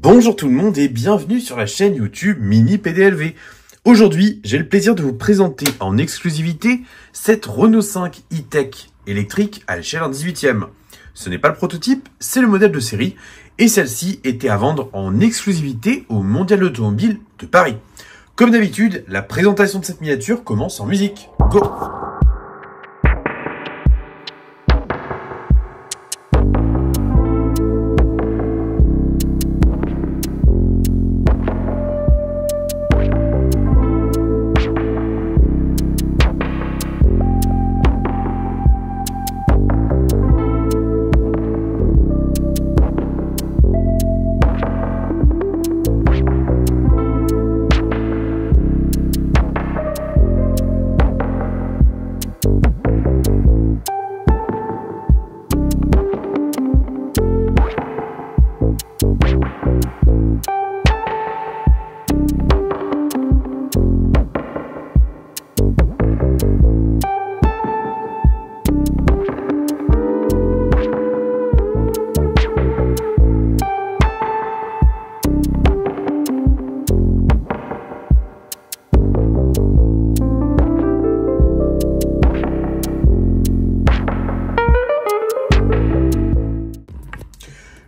Bonjour tout le monde et bienvenue sur la chaîne YouTube Mini PDLV. Aujourd'hui, j'ai le plaisir de vous présenter en exclusivité cette Renault 5 e-Tech électrique à l'échelle 1/18e. Ce n'est pas le prototype, c'est le modèle de série et celle-ci était à vendre en exclusivité au Mondial Automobile de Paris. Comme d'habitude, la présentation de cette miniature commence en musique. Go!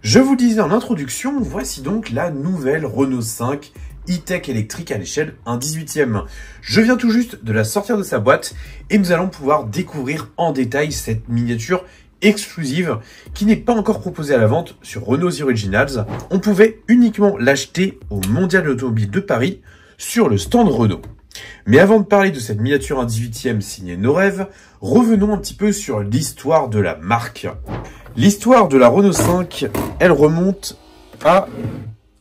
Je vous le disais en introduction, voici donc la nouvelle Renault 5 e-Tech électrique à l'échelle 1/18e. Je viens tout juste de la sortir de sa boîte et nous allons pouvoir découvrir en détail cette miniature exclusive qui n'est pas encore proposée à la vente sur Renault The Originals. On pouvait uniquement l'acheter au Mondial Automobile de Paris sur le stand Renault. Mais avant de parler de cette miniature 1/18e signée Nos Rêves, revenons un petit peu sur l'histoire de la marque. L'histoire de la Renault 5, elle remonte à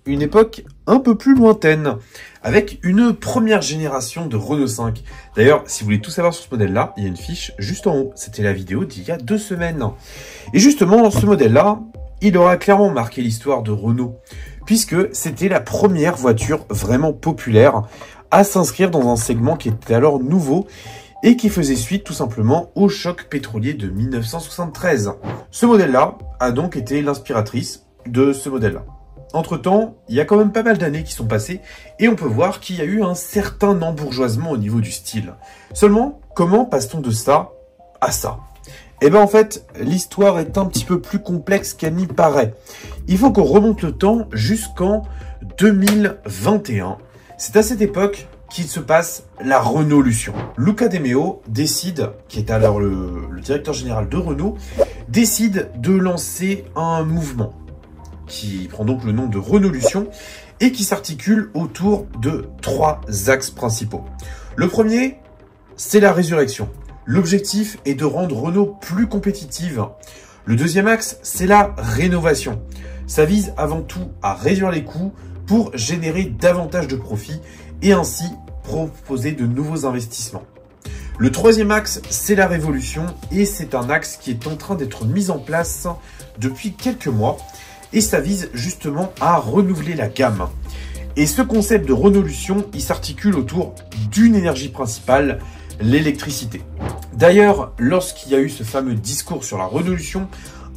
une époque un peu plus lointaine, avec une première génération de Renault 5. D'ailleurs, si vous voulez tout savoir sur ce modèle-là, il y a une fiche juste en haut. C'était la vidéo d'il y a 2 semaines. Et justement, ce modèle-là, il aura clairement marqué l'histoire de Renault, puisque c'était la première voiture vraiment populaire à s'inscrire dans un segment qui était alors nouveau et qui faisait suite tout simplement au choc pétrolier de 1973. Ce modèle-là a donc été l'inspiratrice de ce modèle-là. Entre-temps, il y a quand même pas mal d'années qui sont passées et on peut voir qu'il y a eu un certain embourgeoisement au niveau du style. Seulement, comment passe-t-on de ça à ça? Eh bien en fait, l'histoire est un petit peu plus complexe qu'elle n'y paraît. Il faut qu'on remonte le temps jusqu'en 2021. C'est à cette époque qu'il se passe la Renaulution. Luca De Meo décide, qui est alors le directeur général de Renault, décide de lancer un mouvement qui prend donc le nom de Renaulution et qui s'articule autour de 3 axes principaux. Le premier, c'est la résurrection. L'objectif est de rendre Renault plus compétitive. Le deuxième axe, c'est la rénovation. Ça vise avant tout à réduire les coûts pour générer davantage de profits et ainsi proposer de nouveaux investissements. Le troisième axe, c'est la révolution et c'est un axe qui est en train d'être mis en place depuis quelques mois et ça vise justement à renouveler la gamme. Et ce concept de Renaulution, il s'articule autour d'une énergie principale, l'électricité. D'ailleurs, lorsqu'il y a eu ce fameux discours sur la Renaulution,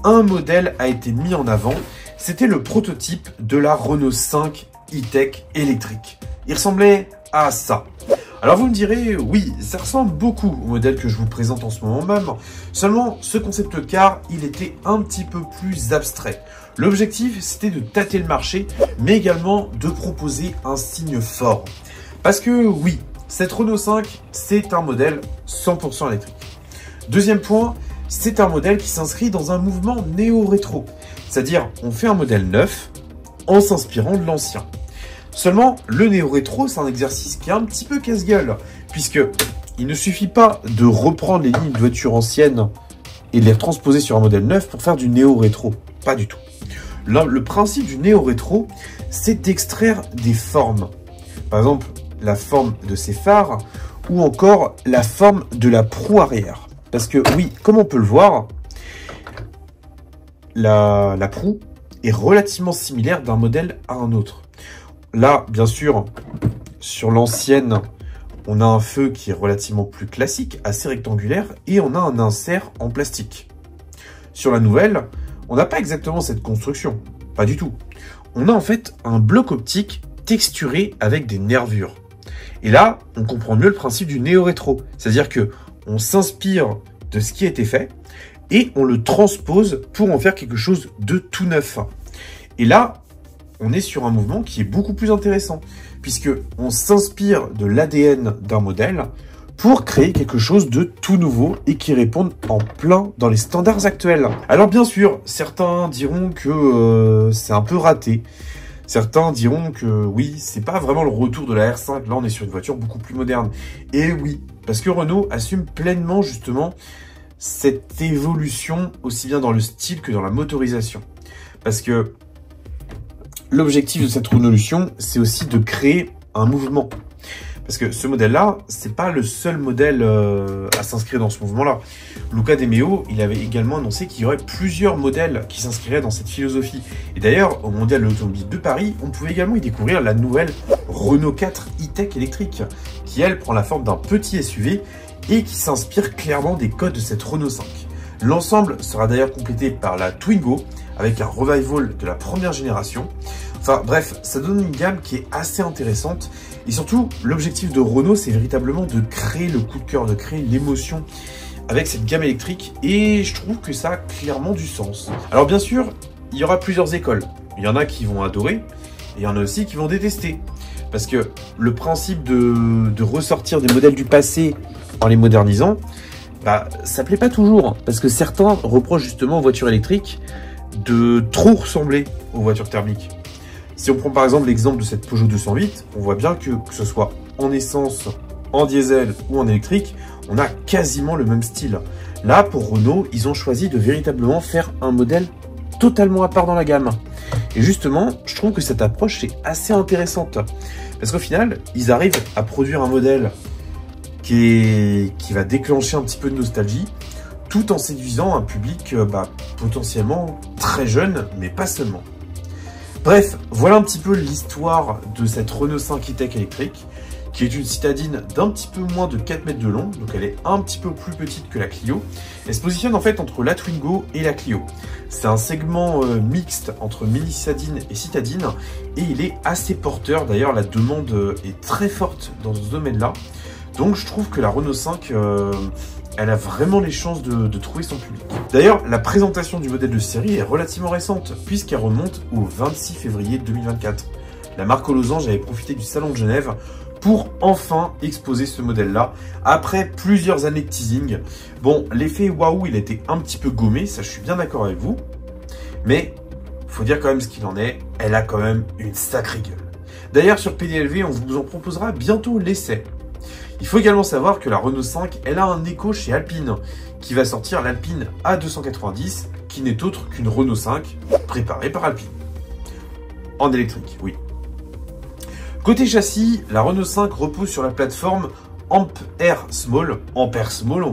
un modèle a été mis en avant, c'était le prototype de la Renault 5 e-Tech électrique. Il ressemblait à ça. Alors vous me direz, oui, ça ressemble beaucoup au modèle que je vous présente en ce moment même, seulement ce concept car, il était un petit peu plus abstrait. L'objectif, c'était de tâter le marché, mais également de proposer un signe fort. Parce que oui, cette Renault 5, c'est un modèle 100% électrique. Deuxième point, c'est un modèle qui s'inscrit dans un mouvement néo-rétro. C'est-à-dire, on fait un modèle neuf en s'inspirant de l'ancien. Seulement, le néo-rétro, c'est un exercice qui est un petit peu casse-gueule, puisque il ne suffit pas de reprendre les lignes de voitures anciennes et de les transposer sur un modèle neuf pour faire du néo-rétro. Pas du tout. Là, le principe du néo-rétro, c'est d'extraire des formes. Par exemple, la forme de ses phares ou encore la forme de la proue arrière. Parce que oui, comme on peut le voir, la proue est relativement similaire d'un modèle à un autre. Là, bien sûr, sur l'ancienne, on a un feu qui est relativement plus classique, assez rectangulaire, et on a un insert en plastique. Sur la nouvelle, on n'a pas exactement cette construction, pas du tout. on a en fait un bloc optique texturé avec des nervures. Et là, on comprend mieux le principe du néo-rétro. C'est-à-dire que on s'inspire de ce qui a été fait et on le transpose pour en faire quelque chose de tout neuf. Et là, on est sur un mouvement qui est beaucoup plus intéressant, puisque on s'inspire de l'ADN d'un modèle pour créer quelque chose de tout nouveau et qui réponde en plein dans les standards actuels. Alors bien sûr, certains diront que c'est un peu raté. Certains diront que oui, c'est pas vraiment le retour de la R5, là on est sur une voiture beaucoup plus moderne. Et oui, parce que Renault assume pleinement justement cette évolution aussi bien dans le style que dans la motorisation. Parce que l'objectif de cette révolution, c'est aussi de créer un mouvement. Parce que ce modèle-là, c'est pas le seul modèle à s'inscrire dans ce mouvement-là. Luca De Meo, il avait également annoncé qu'il y aurait plusieurs modèles qui s'inscriraient dans cette philosophie. Et d'ailleurs, au Mondial de l'Automobile de Paris, on pouvait également y découvrir la nouvelle Renault 4 e-tech électrique, qui elle prend la forme d'un petit SUV et qui s'inspire clairement des codes de cette Renault 5. L'ensemble sera d'ailleurs complété par la Twingo, avec un revival de la première génération. Enfin bref, ça donne une gamme qui est assez intéressante. Et surtout, l'objectif de Renault, c'est véritablement de créer le coup de cœur, de créer l'émotion avec cette gamme électrique. Et je trouve que ça a clairement du sens. Alors bien sûr, il y aura plusieurs écoles. Il y en a qui vont adorer, et il y en a aussi qui vont détester. Parce que le principe de ressortir des modèles du passé en les modernisant, bah, ça plaît pas toujours. Parce que certains reprochent justement aux voitures électriques de trop ressembler aux voitures thermiques. Si on prend par exemple l'exemple de cette Peugeot 208, on voit bien que ce soit en essence, en diesel ou en électrique, on a quasiment le même style. Là, pour Renault, ils ont choisi de véritablement faire un modèle totalement à part dans la gamme. Et justement, je trouve que cette approche est assez intéressante. Parce qu'au final, ils arrivent à produire un modèle qui va déclencher un petit peu de nostalgie, tout en séduisant un public potentiellement très jeune, mais pas seulement. Bref, voilà un petit peu l'histoire de cette Renault 5 e-tech électrique, qui est une citadine d'un petit peu moins de 4 mètres de long, donc elle est un petit peu plus petite que la Clio. Elle se positionne en fait entre la Twingo et la Clio. C'est un segment mixte entre mini-citadine et citadine, et il est assez porteur. D'ailleurs, la demande est très forte dans ce domaine-là. Donc je trouve que la Renault 5... elle a vraiment les chances de trouver son public. D'ailleurs, la présentation du modèle de série est relativement récente, puisqu'elle remonte au 26 février 2024. La marque aux losanges avait profité du Salon de Genève pour enfin exposer ce modèle-là, après plusieurs années de teasing. Bon, l'effet waouh, il a été un petit peu gommé, ça je suis bien d'accord avec vous, mais faut dire quand même ce qu'il en est, elle a quand même une sacrée gueule. D'ailleurs, sur PDLV, on vous en proposera bientôt l'essai. Il faut également savoir que la Renault 5, elle a un écho chez Alpine, qui va sortir l'Alpine A290, qui n'est autre qu'une Renault 5 préparée par Alpine. En électrique, oui. Côté châssis, la Renault 5 repose sur la plateforme Ampere Small, on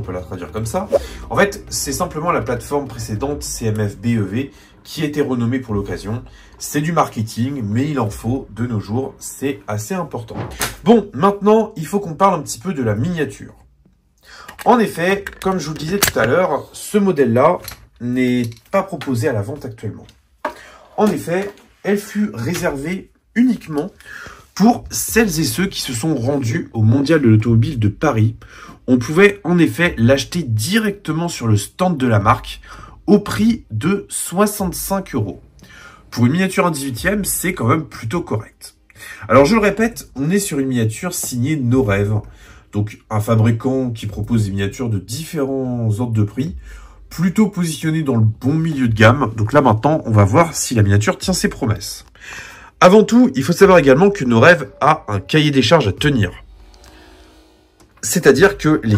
peut la traduire comme ça. En fait, c'est simplement la plateforme précédente CMF BEV qui a été renommée pour l'occasion. C'est du marketing, mais il en faut de nos jours, c'est assez important. Bon, maintenant, il faut qu'on parle un petit peu de la miniature. En effet, comme je vous le disais tout à l'heure, ce modèle-là n'est pas proposé à la vente actuellement. En effet, elle fut réservée uniquement pour celles et ceux qui se sont rendus au Mondial de l'Automobile de Paris. On pouvait en effet l'acheter directement sur le stand de la marque au prix de 65 €. Pour une miniature 1/18e, c'est quand même plutôt correct. Alors je le répète, on est sur une miniature signée Norève, donc un fabricant qui propose des miniatures de différents ordres de prix, plutôt positionné dans le bon milieu de gamme. Donc là maintenant, on va voir si la miniature tient ses promesses. Avant tout, il faut savoir également que Norève a un cahier des charges à tenir. C'est-à-dire que les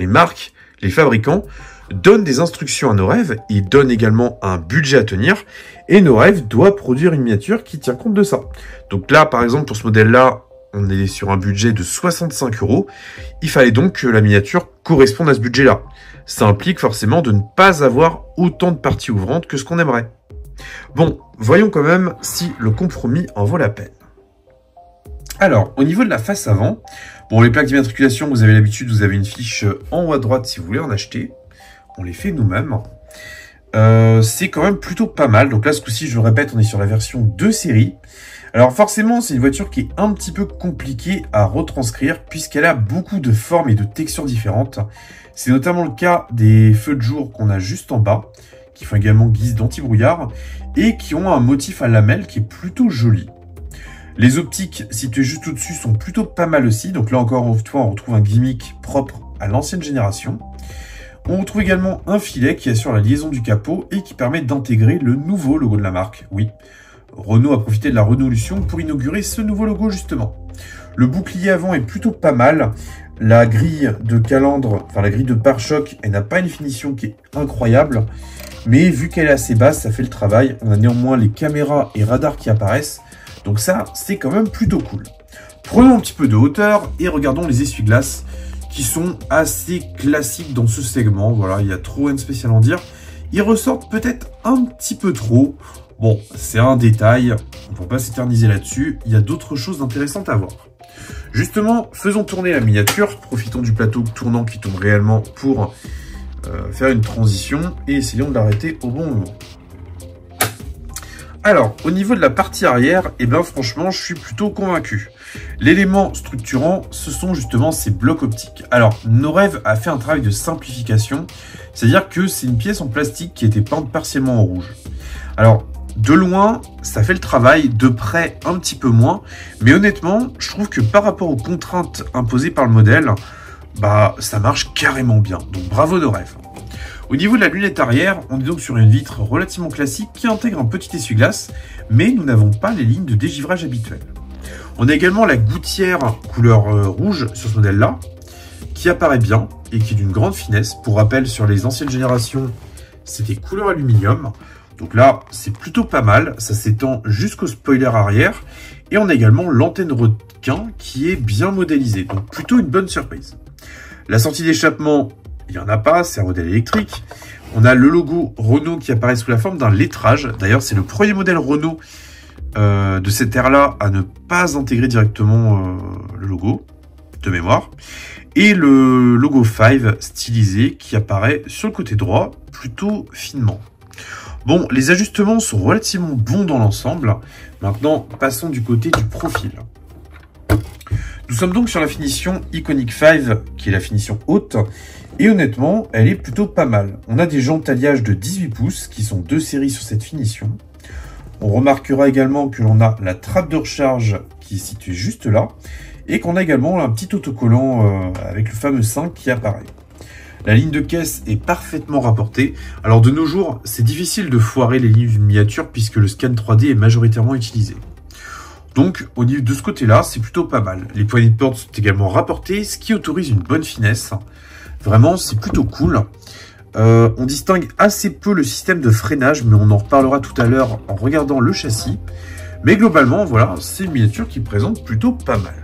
marques, les fabricants, donnent des instructions à Norève, ils donnent également un budget à tenir, et Norève doit produire une miniature qui tient compte de ça. Donc là, par exemple, pour ce modèle-là, on est sur un budget de 65 €. Il fallait donc que la miniature corresponde à ce budget-là. Ça implique forcément de ne pas avoir autant de parties ouvrantes que ce qu'on aimerait. Bon, voyons quand même si le compromis en vaut la peine. Alors, au niveau de la face avant, bon, les plaques d'immatriculation, vous avez l'habitude, vous avez une fiche en haut à droite si vous voulez en acheter. On les fait nous-mêmes. c'est quand même plutôt pas mal. Donc là, ce coup-ci, je le répète, on est sur la version 2 série. Alors forcément, c'est une voiture qui est un petit peu compliquée à retranscrire puisqu'elle a beaucoup de formes et de textures différentes. C'est notamment le cas des feux de jour qu'on a juste en bas, qui font également guise d'anti-brouillard et qui ont un motif à lamelles qui est plutôt joli. Les optiques situées juste au-dessus sont plutôt pas mal aussi. Donc là encore, on retrouve un gimmick propre à l'ancienne génération. On retrouve également un filet qui assure la liaison du capot et qui permet d'intégrer le nouveau logo de la marque. Oui, Renault a profité de la Renaulution pour inaugurer ce nouveau logo justement. Le bouclier avant est plutôt pas mal. La grille de calandre, enfin la grille de pare-choc, elle n'a pas une finition qui est incroyable. Mais vu qu'elle est assez basse, ça fait le travail. On a néanmoins les caméras et radars qui apparaissent. Donc ça, c'est quand même plutôt cool. Prenons un petit peu de hauteur et regardons les essuie-glaces qui sont assez classiques dans ce segment. Voilà, il y a trop rien de spécial à en dire. Ils ressortent peut-être un petit peu trop. Bon, c'est un détail, on ne peut pas s'éterniser là-dessus, il y a d'autres choses intéressantes à voir. Justement, faisons tourner la miniature, profitons du plateau tournant qui tourne réellement pour faire une transition et essayons de l'arrêter au bon moment. Alors, au niveau de la partie arrière, eh ben franchement, je suis plutôt convaincu. L'élément structurant, ce sont justement ces blocs optiques. Alors, Norev a fait un travail de simplification, c'est-à-dire que c'est une pièce en plastique qui était peinte partiellement en rouge. Alors, de loin, ça fait le travail, de près, un petit peu moins. Mais honnêtement, je trouve que par rapport aux contraintes imposées par le modèle, bah, ça marche carrément bien. Donc, bravo Norev. Au niveau de la lunette arrière, on est donc sur une vitre relativement classique qui intègre un petit essuie-glace, mais nous n'avons pas les lignes de dégivrage habituelles. On a également la gouttière couleur rouge sur ce modèle-là, qui apparaît bien et qui est d'une grande finesse. Pour rappel, sur les anciennes générations, c'était couleur aluminium. Donc là, c'est plutôt pas mal, ça s'étend jusqu'au spoiler arrière. Et on a également l'antenne requin qui est bien modélisée, donc plutôt une bonne surprise. La sortie d'échappement, il n'y en a pas, c'est un modèle électrique. On a le logo Renault qui apparaît sous la forme d'un lettrage. D'ailleurs, c'est le premier modèle Renault de cette ère-là à ne pas intégrer directement le logo de mémoire. Et le logo 5 stylisé qui apparaît sur le côté droit, plutôt finement. Bon, les ajustements sont relativement bons dans l'ensemble. Maintenant, passons du côté du profil. Nous sommes donc sur la finition Iconic 5, qui est la finition haute. Et honnêtement, elle est plutôt pas mal. On a des jantes alliage de 18 pouces, qui sont 2 séries sur cette finition. On remarquera également que l'on a la trappe de recharge qui est située juste là. Et qu'on a également un petit autocollant avec le fameux 5 qui apparaît. La ligne de caisse est parfaitement rapportée. Alors de nos jours, c'est difficile de foirer les lignes d'une miniature puisque le scan 3D est majoritairement utilisé. Donc au niveau de ce côté-là, c'est plutôt pas mal. Les poignées de porte sont également rapportées, ce qui autorise une bonne finesse. Vraiment, c'est plutôt cool. On distingue assez peu le système de freinage, mais on en reparlera tout à l'heure en regardant le châssis. Mais globalement, voilà, c'est une miniature qui présente plutôt pas mal.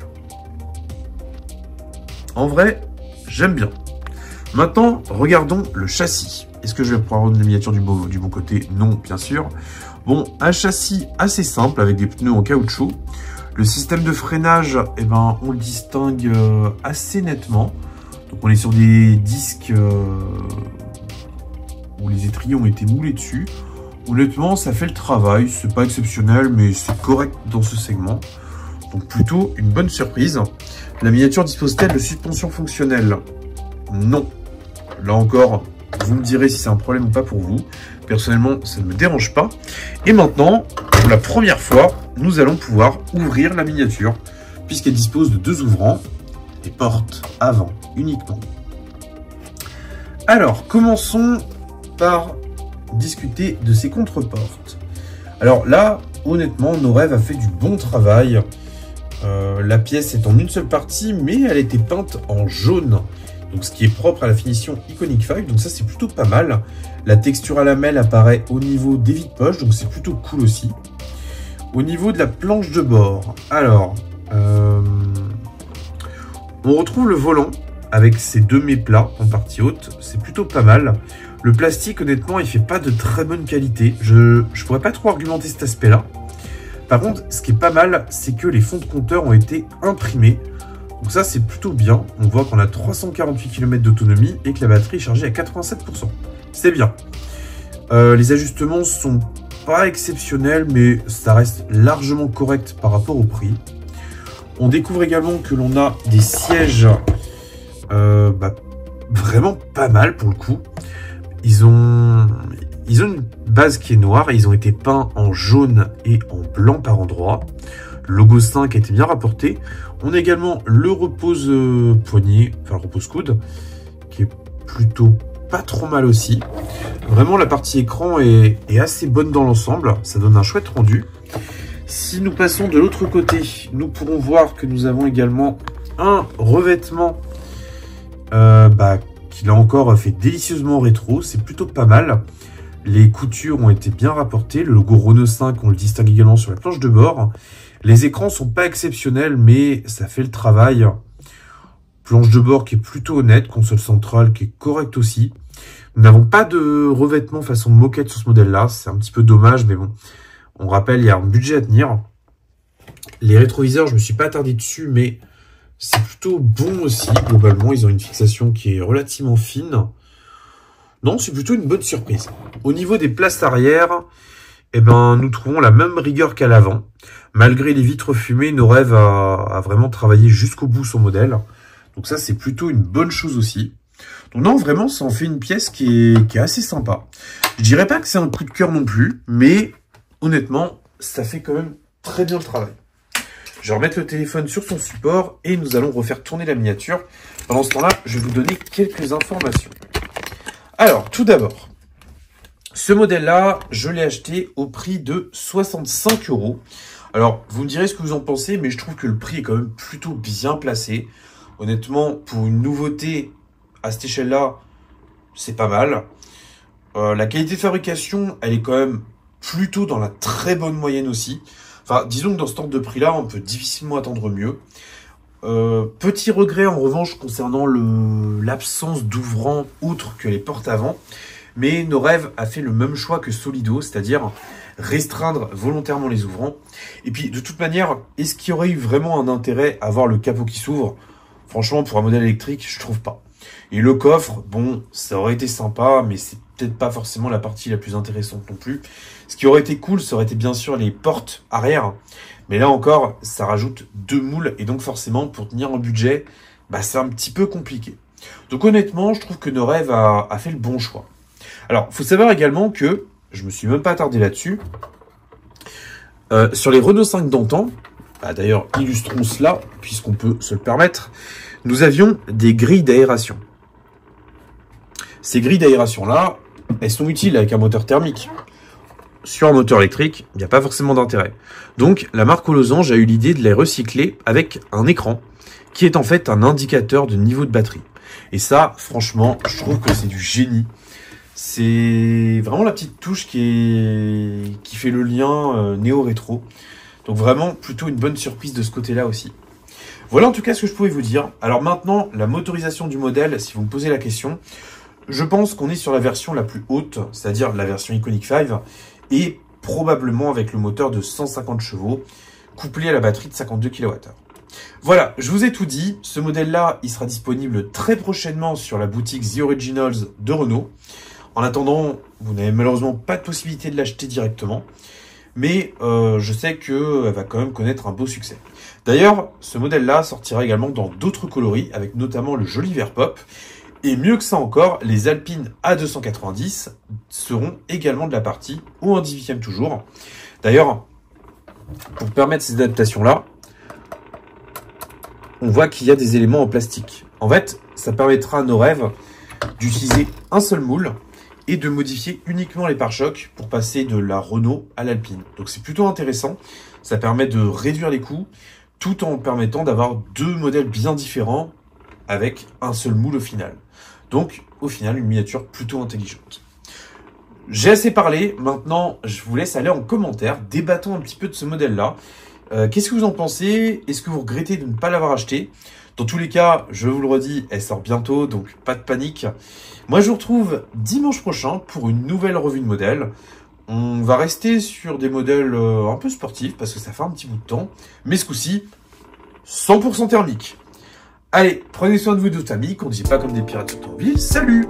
En vrai, j'aime bien. Maintenant, regardons le châssis. Est-ce que je vais pouvoir rendre la miniature du bon côté? Non, bien sûr. Bon, un châssis assez simple avec des pneus en caoutchouc. Le système de freinage, eh ben, on le distingue assez nettement. Donc on est sur des disques où les étriers ont été moulés dessus. Honnêtement, ça fait le travail. C'est pas exceptionnel, mais c'est correct dans ce segment. Donc plutôt une bonne surprise. La miniature dispose-t-elle de suspension fonctionnelle? Non. Là encore, vous me direz si c'est un problème ou pas pour vous. Personnellement, ça ne me dérange pas. Et maintenant, pour la première fois, nous allons pouvoir ouvrir la miniature, puisqu'elle dispose de 2 ouvrants, et portes avant uniquement. Alors, commençons par discuter de ces contreportes. Alors là, honnêtement, Norev a fait du bon travail. La pièce est en une seule partie, mais elle était peinte en jaune. Donc ce qui est propre à la finition Iconic 5, donc ça c'est plutôt pas mal. La texture à lamelles apparaît au niveau des vides-poches, donc c'est plutôt cool aussi. Au niveau de la planche de bord, alors, on retrouve le volant avec ses 2 méplats en partie haute, c'est plutôt pas mal. Le plastique, honnêtement, il fait pas de très bonne qualité. Je pourrais pas trop argumenter cet aspect-là. Par contre, ce qui est pas mal, c'est que les fonds de compteur ont été imprimés. Donc ça, c'est plutôt bien. On voit qu'on a 348 km d'autonomie et que la batterie est chargée à 87%. C'est bien. Les ajustements sont pas exceptionnels, mais ça reste largement correct par rapport au prix. On découvre également que l'on a des sièges vraiment pas mal pour le coup. Ils ont une base qui est noire et ils ont été peints en jaune et en blanc par endroits. Le logo 5 a été bien rapporté. On a également le repose poignet, enfin le repose coude, qui est plutôt pas trop mal aussi. Vraiment la partie écran est assez bonne dans l'ensemble, ça donne un chouette rendu. Si nous passons de l'autre côté, nous pourrons voir que nous avons également un revêtement qui là encore fait délicieusement rétro, c'est plutôt pas mal. Les coutures ont été bien rapportées, le logo Renault 5 on le distingue également sur la planche de bord. Les écrans sont pas exceptionnels mais ça fait le travail. Planche de bord qui est plutôt honnête, console centrale qui est correcte aussi. Nous n'avons pas de revêtement façon moquette sur ce modèle-là, c'est un petit peu dommage, mais bon, on rappelle, il y a un budget à tenir. Les rétroviseurs, je me suis pas attardé dessus, mais c'est plutôt bon aussi, globalement. Ils ont une fixation qui est relativement fine. Non, c'est plutôt une bonne surprise. Au niveau des places arrière, nous trouvons la même rigueur qu'à l'avant. Malgré les vitres fumées, Norev a vraiment travaillé jusqu'au bout son modèle. Donc ça, c'est plutôt une bonne chose aussi. Donc non, vraiment, ça en fait une pièce qui est assez sympa. Je dirais pas que c'est un coup de cœur non plus, mais honnêtement, ça fait quand même très bien le travail. Je vais remettre le téléphone sur son support et nous allons refaire tourner la miniature. Pendant ce temps-là, je vais vous donner quelques informations. Alors, tout d'abord, ce modèle-là, je l'ai acheté au prix de 65 €. Alors, vous me direz ce que vous en pensez, mais je trouve que le prix est quand même plutôt bien placé. Honnêtement, pour une nouveauté à cette échelle-là, c'est pas mal. La qualité de fabrication, elle est quand même plutôt dans la très bonne moyenne aussi. Enfin, disons que dans ce ordre de prix-là, on peut difficilement attendre mieux. Petit regret en revanche concernant l'absence d'ouvrant outre que les portes avant. Mais Norev a fait le même choix que Solido, c'est-à-dire restreindre volontairement les ouvrants. Et puis, de toute manière, est-ce qu'il y aurait eu vraiment un intérêt à avoir le capot qui s'ouvre? Franchement, pour un modèle électrique, je trouve pas. Et le coffre, bon, ça aurait été sympa, mais c'est peut-être pas forcément la partie la plus intéressante non plus. Ce qui aurait été cool, ça aurait été bien sûr les portes arrière. Mais là encore, ça rajoute 2 moules, et donc forcément, pour tenir un budget, c'est un petit peu compliqué. Donc honnêtement, je trouve que Norev a fait le bon choix. Alors, faut savoir également que, je me suis même pas attardé là-dessus, sur les Renault 5 d'antan, d'ailleurs, illustrons cela, puisqu'on peut se le permettre, nous avions des grilles d'aération. Ces grilles d'aération-là, elles sont utiles avec un moteur thermique. Sur un moteur électrique, il n'y a pas forcément d'intérêt. Donc, la marque Holosange a eu l'idée de les recycler avec un écran, qui est en fait un indicateur de niveau de batterie. Et ça, franchement, je trouve que c'est du génie. C'est vraiment la petite touche qui fait le lien néo-rétro. Donc vraiment, plutôt une bonne surprise de ce côté-là aussi. Voilà en tout cas ce que je pouvais vous dire. Alors maintenant, la motorisation du modèle, si vous me posez la question, je pense qu'on est sur la version la plus haute, c'est-à-dire la version Iconiq 5, et probablement avec le moteur de 150 chevaux, couplé à la batterie de 52 kWh. Voilà, je vous ai tout dit. Ce modèle-là, il sera disponible très prochainement sur la boutique The Originals de Renault. En attendant, vous n'avez malheureusement pas de possibilité de l'acheter directement. Mais je sais qu'elle va quand même connaître un beau succès. D'ailleurs, ce modèle-là sortira également dans d'autres coloris, avec notamment le joli vert pop. Et mieux que ça encore, les Alpine A290 seront également de la partie, ou en 18e toujours. D'ailleurs, pour permettre ces adaptations-là, on voit qu'il y a des éléments en plastique. En fait, ça permettra à Norev d'utiliser un seul moule et de modifier uniquement les pare-chocs pour passer de la Renault à l'Alpine. Donc c'est plutôt intéressant, ça permet de réduire les coûts, tout en permettant d'avoir 2 modèles bien différents avec un seul moule au final. Donc au final, une miniature plutôt intelligente. J'ai assez parlé, maintenant je vous laisse aller en commentaire, débattons un petit peu de ce modèle-là. Qu'est-ce que vous en pensez? Est-ce que vous regrettez de ne pas l'avoir acheté? Dans tous les cas, je vous le redis, elle sort bientôt, donc pas de panique. Moi, je vous retrouve dimanche prochain pour une nouvelle revue de modèles. On va rester sur des modèles un peu sportifs, parce que ça fait un petit bout de temps. Mais ce coup-ci, 100% thermique. Allez, prenez soin de vous et de votre famille, conduisez pas comme des pirates sur ton ville. Salut!